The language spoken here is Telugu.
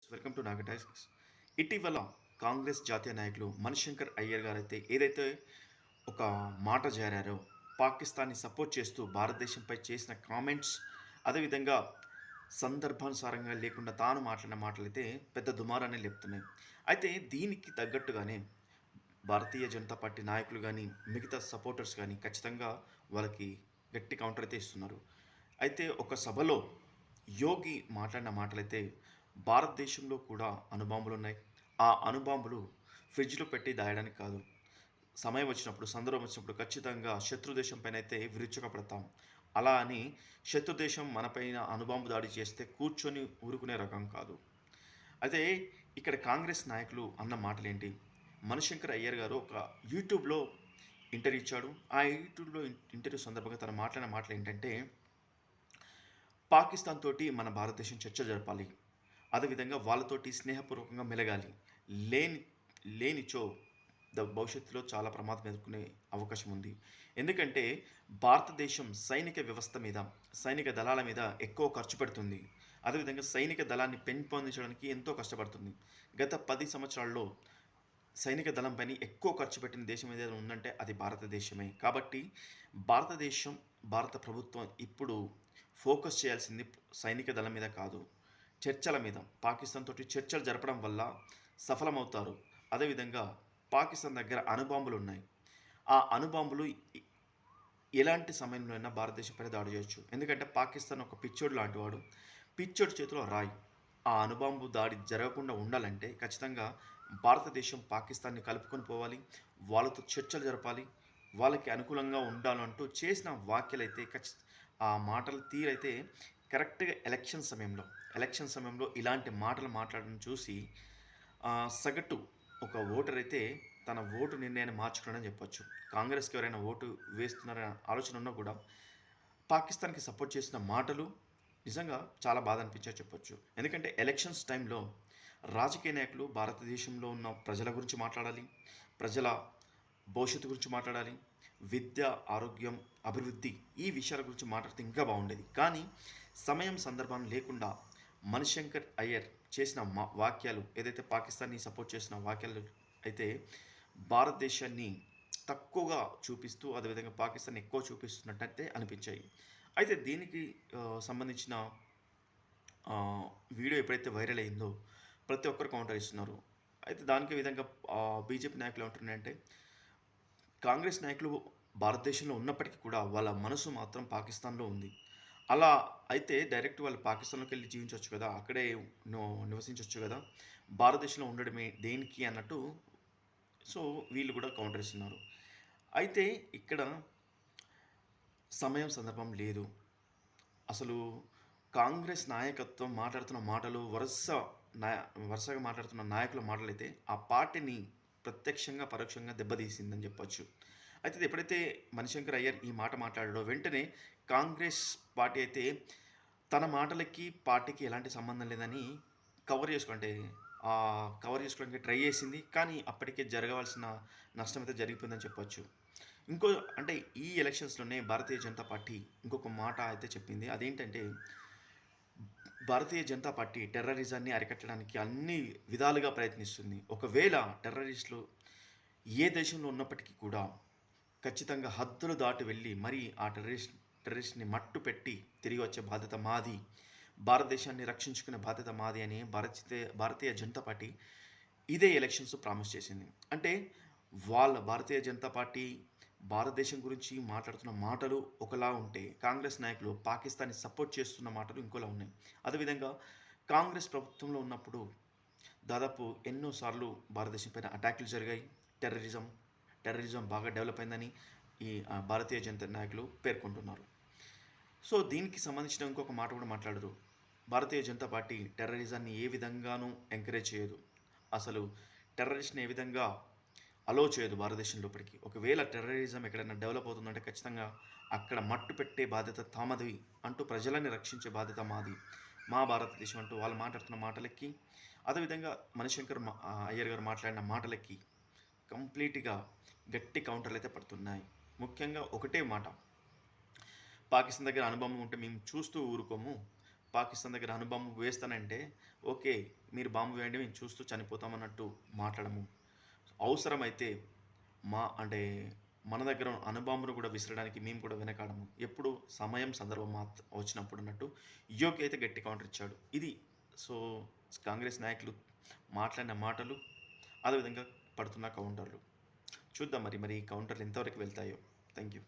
Welcome to నాగటైస్. ఇటీవల కాంగ్రెస్ జాతీయ నాయకులు మణిశంకర్ అయ్యర్ గారైతే ఏదైతే ఒక మాట జారారో, పాకిస్తాన్‌ని సపోర్ట్ చేస్తూ భారతదేశంపై చేసిన కామెంట్స్, అదేవిధంగా సందర్భానుసారంగా లేకుండా తాను మాట్లాడిన మాటలైతే పెద్ద దుమారాన్ని లేపుతున్నాయి. అయితే దీనికి తగ్గట్టుగానే భారతీయ జనతా పార్టీ నాయకులు గాని, మిగతా సపోర్టర్స్ గాని ఖచ్చితంగా వాళ్ళకి గట్టి కౌంటర్ అయితే ఇస్తున్నారు. అయితే ఒక సభలో యోగి మాట్లాడిన మాటలైతే భారతదేశంలో కూడా అణుబాంబులున్నాయి. ఆ అణుబాంబులు ఫ్రిడ్జ్‌లో పెట్టి దాయడానికి కాదు. సమయం వచ్చినప్పుడు, సందర్భం వచ్చినప్పుడు ఖచ్చితంగా శత్రు దేశం పైనైతే విరుచుకుపడతాం. అలా అని శత్రు దేశం మనపైన అణుబాంబు దాడి చేస్తే కూర్చొని ఊరుకునే రకం కాదు. అయితే ఇక్కడ కాంగ్రెస్ నాయకులు అన్న మాటలేంటి? మణిశంకర్ అయ్యర్ గారు ఒక యూట్యూబ్‌లో ఇంటర్వ్యూ ఇచ్చాడు. ఆ యూట్యూబ్‌లో ఇంటర్వ్యూ సందర్భంగా తను మాట్లాడిన మాటలేంటంటే, పాకిస్తాన్ తోటి మన భారతదేశం చర్చలు జరపాలి. అదేవిధంగా వాళ్ళతోటి స్నేహపూర్వకంగా మెలగాలి. లేని లేనిచో భవిష్యత్తులో చాలా ప్రమాదం ఎదుర్కొనే అవకాశం ఉంది. ఎందుకంటే భారతదేశం సైనిక వ్యవస్థ మీద, సైనిక దళాల మీద ఎక్కువ ఖర్చు పెడుతుంది. అదేవిధంగా సైనిక దళాన్ని పెంపొందించడానికి ఎంతో కష్టపడుతుంది. గత 10 సంవత్సరాల్లో సైనిక దళం పైన ఎక్కువ ఖర్చు పెట్టిన దేశం ఏదైనా ఉందంటే అది భారతదేశమే. కాబట్టి భారతదేశం, భారత ప్రభుత్వం ఇప్పుడు ఫోకస్ చేయాల్సింది సైనిక దళం మీద కాదు, చర్చల మీద. పాకిస్తాన్ తోటి చర్చలు జరపడం వల్ల సఫలమవుతారు. అదేవిధంగా పాకిస్తాన్ దగ్గర అణుబాంబులున్నాయి. ఆ అణుబాంబులు ఎలాంటి సమయంలో అయినా భారతదేశం పైన దాడి చేయొచ్చు. ఎందుకంటే పాకిస్తాన్ ఒక పిచ్చోడు లాంటివాడు. పిచ్చోడి చేతిలో రాయి. ఆ అణుబాంబు దాడి జరగకుండా ఉండాలంటే ఖచ్చితంగా భారతదేశం పాకిస్తాన్‌ని కలుపుకొని పోవాలి. వాళ్ళతో చర్చలు జరపాలి. వాళ్ళకి అనుకూలంగా ఉండాలంటూ చేసిన వ్యాఖ్యలైతే ఆ మాటల తీరైతే కరెక్ట్‌గా ఎలక్షన్ సమయంలో ఇలాంటి మాటలు మాట్లాడడం చూసి సగటు ఒక ఓటర్ అయితే తన ఓటు నిర్ణయాన్ని మార్చుకున్నాడని చెప్పొచ్చు. కాంగ్రెస్‌కి ఎవరైనా ఓటు వేస్తున్నారనే ఆలోచన ఉన్నా కూడా పాకిస్తాన్‌కి సపోర్ట్ చేసిన మాటలు నిజంగా చాలా బాధ అనిపించాయి చెప్పొచ్చు. ఎందుకంటే ఎలక్షన్స్ టైంలో రాజకీయ నాయకులు భారతదేశంలో ఉన్న ప్రజల గురించి మాట్లాడాలి. ప్రజల భవిష్యత్తు గురించి మాట్లాడాలి. విద్య, ఆరోగ్యం, అభివృద్ధి ఈ విషయాల గురించి మాట్లాడితే ఇంకా బాగుండేది. కానీ సమయం, సందర్భం లేకుండా మణిశంకర్ అయ్యర్ చేసిన వాక్యాలు ఏదైతే పాకిస్తాన్‌ని సపోర్ట్ చేసిన వాక్యాలు అయితే భారతదేశాన్ని తక్కువగా చూపిస్తూ, అదేవిధంగా పాకిస్తాన్‌ని ఎక్కువ చూపిస్తున్నట్టయితే అనిపించాయి. అయితే దీనికి సంబంధించిన వీడియో ఎప్పుడైతే వైరల్ అయిందో ప్రతి ఒక్కరు కౌంటర్ ఇస్తున్నారు. అయితే దానికి విధంగా బీజేపీ నాయకులు ఏమంటున్నారంటే, కాంగ్రెస్ నాయకులు భారతదేశంలో ఉన్నప్పటికీ కూడా వాళ్ళ మనసు మాత్రం పాకిస్తాన్‌లో ఉంది. అలా అయితే డైరెక్ట్ వాళ్ళు పాకిస్తాన్‌లోకెళ్ళి జీవించొచ్చు కదా! అక్కడే నివసించొచ్చు కదా! భారతదేశంలో ఉండడమే దేనికి అన్నట్టు సో, వీళ్ళు కూడా కౌంటర్ ఇస్తున్నారు. అయితే ఇక్కడ సమయం, సందర్భం లేదు. అసలు కాంగ్రెస్ నాయకత్వం మాట్లాడుతున్న మాటలు నా వరుసగా మాట్లాడుతున్న నాయకుల మాటలైతే ఆ పార్టీని ప్రత్యక్షంగా, పరోక్షంగా దెబ్బతీసిందని చెప్పొచ్చు. అయితే ఇది ఎప్పుడైతే మణిశంకర్ అయ్యర్ ఈ మాట మాట్లాడాడో వెంటనే కాంగ్రెస్ పార్టీ అయితే తన మాటలకి, పార్టీకి ఎలాంటి సంబంధం లేదని అంటే కవర్ చేసుకోవడానికి ట్రై చేసింది. కానీ అప్పటికే జరగవలసిన నష్టం అయితే జరిగిపోయిందని చెప్పొచ్చు. ఇంకో అంటే ఈ ఎలక్షన్స్‌లోనే భారతీయ జనతా పార్టీ ఇంకొక మాట అయితే చెప్పింది. అదేంటంటే భారతీయ జనతా పార్టీ టెర్రరిజాన్ని అరికట్టడానికి అన్ని విధాలుగా ప్రయత్నిస్తుంది. ఒకవేళ టెర్రరిస్టులు ఏ దేశంలో ఉన్నప్పటికీ కూడా ఖచ్చితంగా హద్దులు దాటి వెళ్ళి మరి ఆ టెర్రరిస్ట్‌ని మట్టుపెట్టి తిరిగి వచ్చే బాధ్యత మాది. భారతదేశాన్ని రక్షించుకునే బాధ్యత మాది అని భారతీయ జనతా పార్టీ ఇదే ఎలక్షన్స్ ప్రామిస్ చేసింది. అంటే భారతీయ జనతా పార్టీ భారతదేశం గురించి మాట్లాడుతున్న మాటలు ఒకలా ఉంటే, కాంగ్రెస్ నాయకులు పాకిస్తాన్‌ని సపోర్ట్ చేస్తున్న మాటలు ఇంకోలా ఉన్నాయి. అదేవిధంగా కాంగ్రెస్ ప్రభుత్వంలో ఉన్నప్పుడు దాదాపు ఎన్నో సార్లు భారతదేశం పైన అటాక్‌లు జరిగాయి. టెర్రరిజం బాగా డెవలప్ అయిందని ఈ భారతీయ జనతా నాయకులు పేర్కొంటున్నారు. సో, దీనికి సంబంధించిన ఇంకొక మాట కూడా మాట్లాడరు. భారతీయ జనతా పార్టీ టెర్రరిజాన్ని ఏ విధంగానూ ఎంకరేజ్ చేయదు. అసలు టెర్రరిస్ట్‌ని ఏ విధంగా అలో చేయదు భారతదేశం లోపలికి. ఒకవేళ టెర్రరిజం ఎక్కడైనా డెవలప్ అవుతుందంటే ఖచ్చితంగా అక్కడ మట్టు పెట్టే బాధ్యత తామది అంటూ ప్రజలని రక్షించే బాధ్యత మాది. మా భారతదేశం అంటూ వాళ్ళు మాట్లాడుతున్న మాటలకి, అదేవిధంగా అయ్యర్ గారు మాట్లాడిన మాటలకి కంప్లీట్‌గా గట్టి కౌంటర్‌లయితే పడుతున్నాయి. ముఖ్యంగా ఒకటే మాట, పాకిస్తాన్ దగ్గర అణుబాంబు ఉంటే మేము చూస్తూ ఊరుకోము. పాకిస్తాన్ దగ్గర అణుబాంబు వేస్తానంటే, ఓకే. మీరు బాంబు వేయండి మేము చూస్తూ చనిపోతామన్నట్టు మాట్లాడము. అవసరమైతే అంటే మన దగ్గర అణుబాంబును కూడా విసరడానికి మేము కూడా వెనకాడము. ఎప్పుడు సమయం, సందర్భం వచ్చినప్పుడు అన్నట్టు యోగి అయితే గట్టి కౌంటర్ ఇచ్చాడు. ఇది సో, కాంగ్రెస్ నాయకులు మాట్లాడిన మాటలు, అదేవిధంగా పడుతున్న కౌంటర్లు. చూద్దాం మరి ఈ కౌంటర్లు ఎంతవరకు వెళ్తాయో. Thank you.